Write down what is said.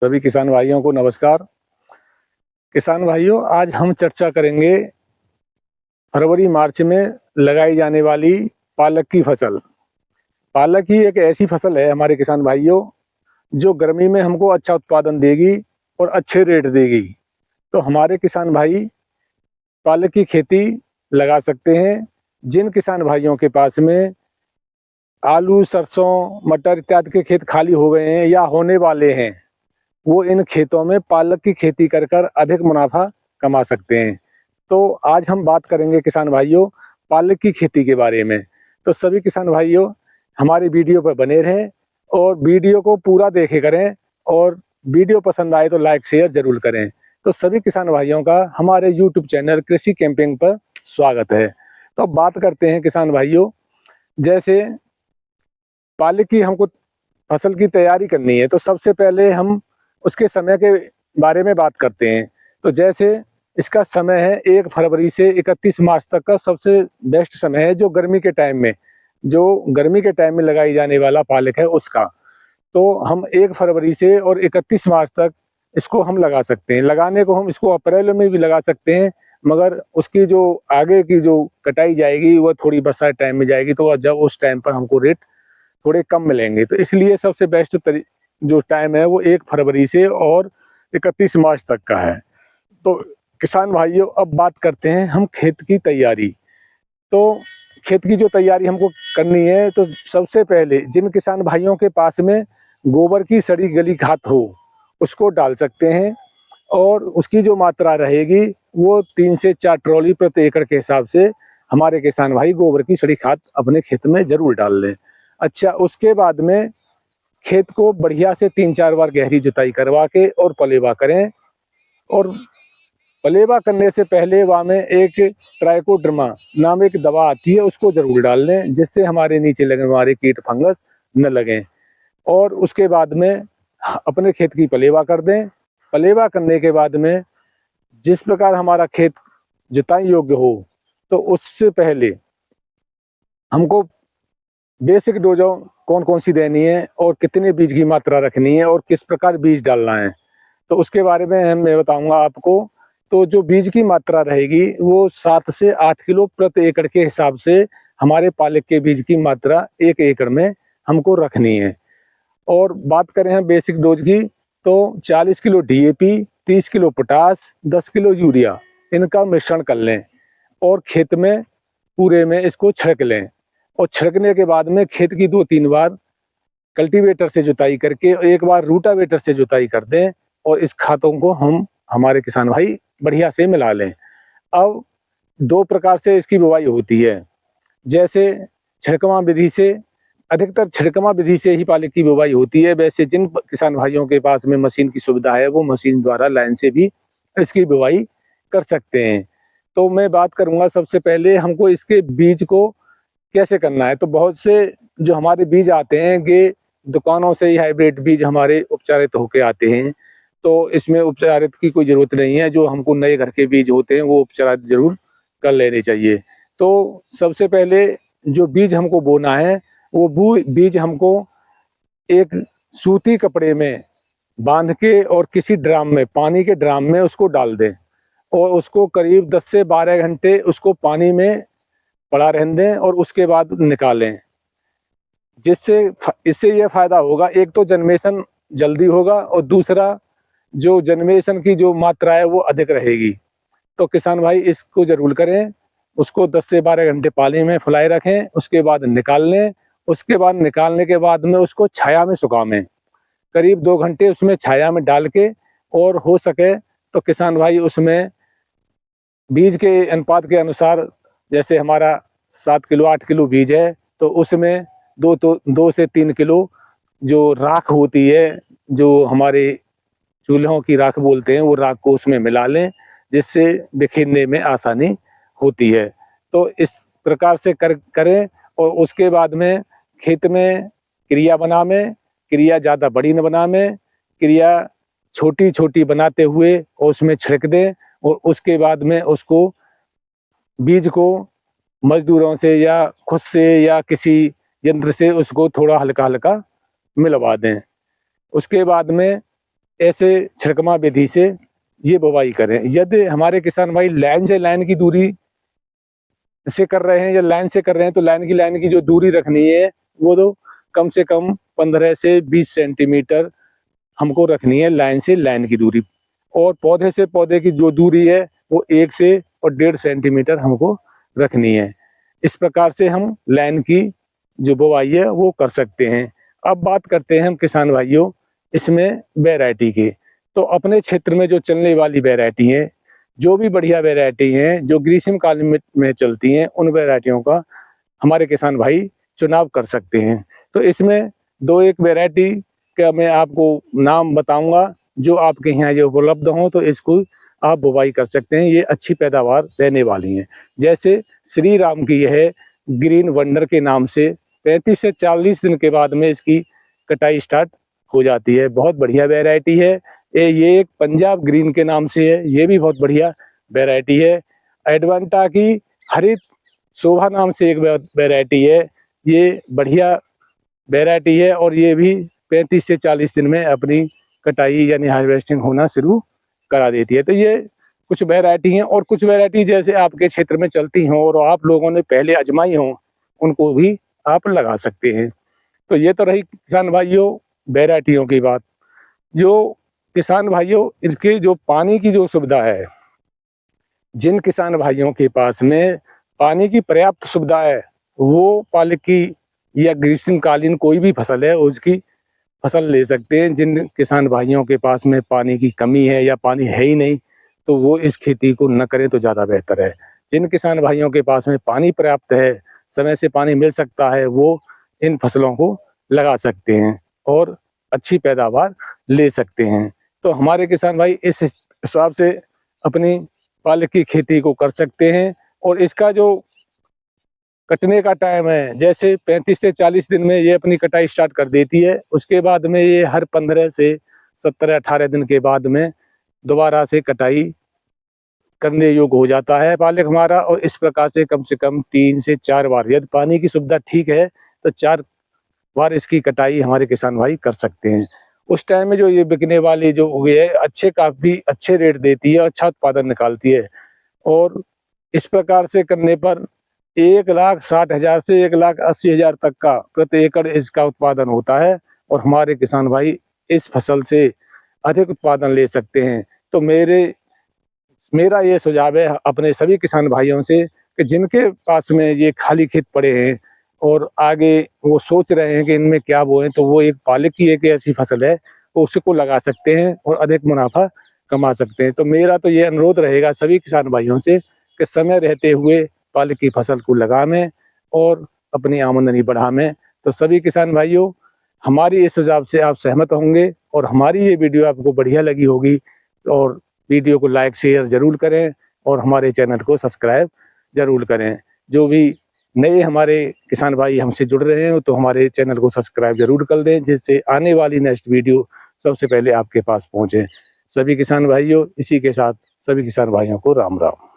सभी किसान भाइयों को नमस्कार। किसान भाइयों, आज हम चर्चा करेंगे फरवरी मार्च में लगाई जाने वाली पालक की फसल। पालक ही एक ऐसी फसल है हमारे किसान भाइयों, जो गर्मी में हमको अच्छा उत्पादन देगी और अच्छे रेट देगी। तो हमारे किसान भाई पालक की खेती लगा सकते हैं। जिन किसान भाइयों के पास में आलू, सरसों, मटर इत्यादि के खेत खाली हो गए हैं या होने वाले हैं, वो इन खेतों में पालक की खेती कर कर अधिक मुनाफा कमा सकते हैं। तो आज हम बात करेंगे किसान भाइयों पालक की खेती के बारे में। तो सभी किसान भाइयों हमारे वीडियो पर बने रहें और वीडियो को पूरा देखे करें, और वीडियो पसंद आए तो लाइक शेयर जरूर करें। तो सभी किसान भाइयों का हमारे यूट्यूब चैनल कृषि कैंपिंग पर स्वागत है। तो अब बात करते हैं किसान भाइयों, जैसे पालक की हमको फसल की तैयारी करनी है तो सबसे पहले हम उसके समय के बारे में बात करते हैं। तो जैसे इसका समय है 1 फरवरी से 31 मार्च तक का सबसे बेस्ट समय है, जो गर्मी के टाइम में लगाई जाने वाला पालक है उसका। तो हम 1 फरवरी से और 31 मार्च तक इसको हम लगा सकते हैं। लगाने को हम इसको अप्रैल में भी लगा सकते हैं, मगर उसकी जो आगे की जो कटाई जाएगी वह थोड़ी बरसात टाइम में जाएगी, तो जब उस टाइम पर हमको रेट थोड़े कम मिलेंगे। तो इसलिए सबसे बेस्ट जो टाइम है वो 1 फरवरी से और 31 मार्च तक का है। तो किसान भाइयों अब बात करते हैं हम खेत की तैयारी। तो खेत की जो तैयारी हमको करनी है, तो सबसे पहले जिन किसान भाइयों के पास में गोबर की सड़ी गली खाद हो उसको डाल सकते हैं, और उसकी जो मात्रा रहेगी वो 3 से 4 ट्रॉली प्रति एकड़ के हिसाब से हमारे किसान भाई गोबर की सड़ी खाद अपने खेत में जरूर डाल लें। अच्छा, उसके बाद में खेत को बढ़िया से 3-4 बार गहरी जुताई करवा के और पलेवा करें, और पलेवा करने से पहले वहाँ में एक ट्राइकोडर्मा नाम एक दवा आती है, उसको जरूर डाल लें, जिससे हमारे नीचे लगने वाले कीट फंगस न लगें। और उसके बाद में अपने खेत की पलेवा कर दें। पलेवा करने के बाद में जिस प्रकार हमारा खेत जुताई योग्य हो, तो उससे पहले हमको बेसिक डोजों कौन कौन सी देनी है और कितने बीज की मात्रा रखनी है और किस प्रकार बीज डालना है, तो उसके बारे में मैं बताऊंगा आपको। तो जो बीज की मात्रा रहेगी वो 7 से 8 किलो प्रति एकड़ के हिसाब से हमारे पालक के बीज की मात्रा 1 एकड़ में हमको रखनी है। और बात करें हम बेसिक डोज की, तो 40 kilo DAP, 30 kilo potash, 10 kilo urea, इनका मिश्रण कर लें और खेत में पूरे में इसको छिड़क लें। और छिड़कने के बाद में खेत की 2-3 बार कल्टीवेटर से जुताई करके एक बार रूटावेटर से जुताई कर दें, और इस खादों को हम हमारे किसान भाई बढ़िया से मिला लें। अब 2 प्रकार से इसकी बुवाई होती है। जैसे छिड़कवा विधि से, अधिकतर छिड़कवा विधि से ही पालक की बुवाई होती है। वैसे जिन किसान भाइयों के पास में मशीन की सुविधा है वो मशीन द्वारा लाइन से भी इसकी बुवाई कर सकते हैं। तो मैं बात करूंगा सबसे पहले हमको इसके बीज को कैसे करना है। तो बहुत से जो हमारे बीज आते हैं ये दुकानों से ही हाइब्रिड बीज हमारे उपचारित होके आते हैं, तो इसमें उपचारित की कोई ज़रूरत नहीं है। जो हमको नए घर के बीज होते हैं वो उपचारित ज़रूर कर लेने चाहिए। तो सबसे पहले जो बीज हमको बोना है वो बीज हमको एक सूती कपड़े में बांध के और किसी ड्राम में, पानी के ड्राम में उसको डाल दें, और उसको करीब 10 से 12 घंटे उसको पानी में पड़ा रहने दें और उसके बाद निकालें। जिससे इससे यह फायदा होगा, एक तो जन्मेशन जल्दी होगा और दूसरा जो जन्मेशन की जो मात्रा है वो अधिक रहेगी। तो किसान भाई इसको जरूर करें। उसको 10 से 12 घंटे पानी में फुलाए रखें, उसके बाद निकाल लें। उसके बाद निकालने के बाद में उसको छाया में सुखावें, करीब 2 घंटे उसमें छाया में डाल के। और हो सके तो किसान भाई उसमें बीज के अनुपात के अनुसार, जैसे हमारा 7 किलो 8 किलो बीज है तो उसमें 2 से 3 किलो जो राख होती है, जो हमारे चूल्हों की राख बोलते हैं, वो राख को उसमें मिला लें, जिससे बिखेरने में आसानी होती है। तो इस प्रकार से करें। और उसके बाद में खेत में क्रिया बनावें, क्रिया ज़्यादा बड़ी न बनावें, क्रिया छोटी छोटी बनाते हुए और उसमें छिड़क दें, और उसके बाद में उसको बीज को मजदूरों से या खुद से या किसी यंत्र से उसको थोड़ा हल्का हल्का मिलवा दें। उसके बाद में ऐसे छिड़कमा विधि से ये बुवाई करें। यदि हमारे किसान भाई लाइन से लाइन की दूरी से कर रहे हैं या लाइन से कर रहे हैं, तो लाइन की जो दूरी रखनी है वो तो कम से कम 15 से 20 सेंटीमीटर हमको रखनी है, लाइन से लाइन की दूरी। और पौधे से पौधे की जो दूरी है वो 1 से और 1.5 सेंटीमीटर हमको रखनी है। इस प्रकार से हम लाइन की जो बुवाई है वो कर सकते हैं। अब बात करते हैं हम किसान भाइयों इसमें वैरायटी की। तो अपने क्षेत्र में जो चलने वाली वैरायटी है, जो भी बढ़िया वैरायटी हैं, जो ग्रीष्मकाल में चलती हैं, उन वैरायटियों का हमारे किसान भाई चुनाव कर सकते हैं। तो इसमें 2-1 वैरायटी का मैं आपको नाम बताऊँगा, जो आपके यहाँ ये उपलब्ध हों, तो इसको आप बुवाई कर सकते हैं। ये अच्छी पैदावार देने वाली हैं। जैसे श्री राम की यह ग्रीन वंडर के नाम से 35 से 40 दिन के बाद में इसकी कटाई स्टार्ट हो जाती है। बहुत बढ़िया वैरायटी है। ये एक पंजाब ग्रीन के नाम से है, ये भी बहुत बढ़िया वैरायटी है। एडवांटा की हरित शोभा नाम से एक वैरायटी है, ये बढ़िया वैरायटी है और ये भी 35 से 40 दिन में अपनी कटाई यानी हार्वेस्टिंग होना शुरू करा देती है। तो ये कुछ वैरायटी हैं और कुछ वैरायटी जैसे आपके क्षेत्र में चलती हों और आप लोगों ने पहले आजमाई हों, उनको भी आप लगा सकते हैं। तो ये तो रही किसान भाइयों वैरायटियों की बात। जो किसान भाइयों इसके जो पानी की जो सुविधा है, जिन किसान भाइयों के पास में पानी की पर्याप्त सुविधा है, वो पालक की या ग्रीष्मकालीन कोई भी फसल है उसकी फसल ले सकते हैं। जिन किसान भाइयों के पास में पानी की कमी है या पानी है ही नहीं, तो वो इस खेती को न करें तो ज़्यादा बेहतर है। जिन किसान भाइयों के पास में पानी पर्याप्त है, समय से पानी मिल सकता है, वो इन फसलों को लगा सकते हैं और अच्छी पैदावार ले सकते हैं। तो हमारे किसान भाई इस हिसाब से अपनी पालक की खेती को कर सकते हैं और इसका जो कटने का टाइम है, जैसे 35 से 40 दिन में ये अपनी कटाई स्टार्ट कर देती है। उसके बाद में ये हर 15 से 17-18 दिन के बाद में दोबारा से कटाई करने योग्य हो जाता है पालक हमारा। और इस प्रकार से कम 3 से 4 बार, यदि पानी की सुविधा ठीक है तो 4 बार इसकी कटाई हमारे किसान भाई कर सकते हैं। उस टाइम में जो ये बिकने वाली जो ये अच्छे काफ़ी अच्छे रेट देती है, अच्छा उत्पादन निकालती है। और इस प्रकार से करने पर 1,60,000 से 1,80,000 तक का प्रति एकड़ इसका उत्पादन होता है और हमारे किसान भाई इस फसल से अधिक उत्पादन ले सकते हैं। तो मेरा ये सुझाव है अपने सभी किसान भाइयों से कि जिनके पास में ये खाली खेत पड़े हैं और आगे वो सोच रहे हैं कि इनमें क्या बोएं, तो वो एक पालक की एक ऐसी फसल है, तो उसको लगा सकते हैं और अधिक मुनाफा कमा सकते हैं। तो मेरा तो ये अनुरोध रहेगा सभी किसान भाइयों से कि समय रहते हुए पालक की फसल को लगावें और अपनी आमदनी बढ़ावें। तो सभी किसान भाइयों, हमारी इस सुझाव से आप सहमत होंगे और हमारी ये वीडियो आपको बढ़िया लगी होगी, और वीडियो को लाइक शेयर ज़रूर करें और हमारे चैनल को सब्सक्राइब ज़रूर करें। जो भी नए हमारे किसान भाई हमसे जुड़ रहे हैं तो हमारे चैनल को सब्सक्राइब ज़रूर कर दें, जिससे आने वाली नेक्स्ट वीडियो सबसे पहले आपके पास पहुँचे। सभी किसान भाइयों, इसी के साथ सभी किसान भाइयों को राम राम।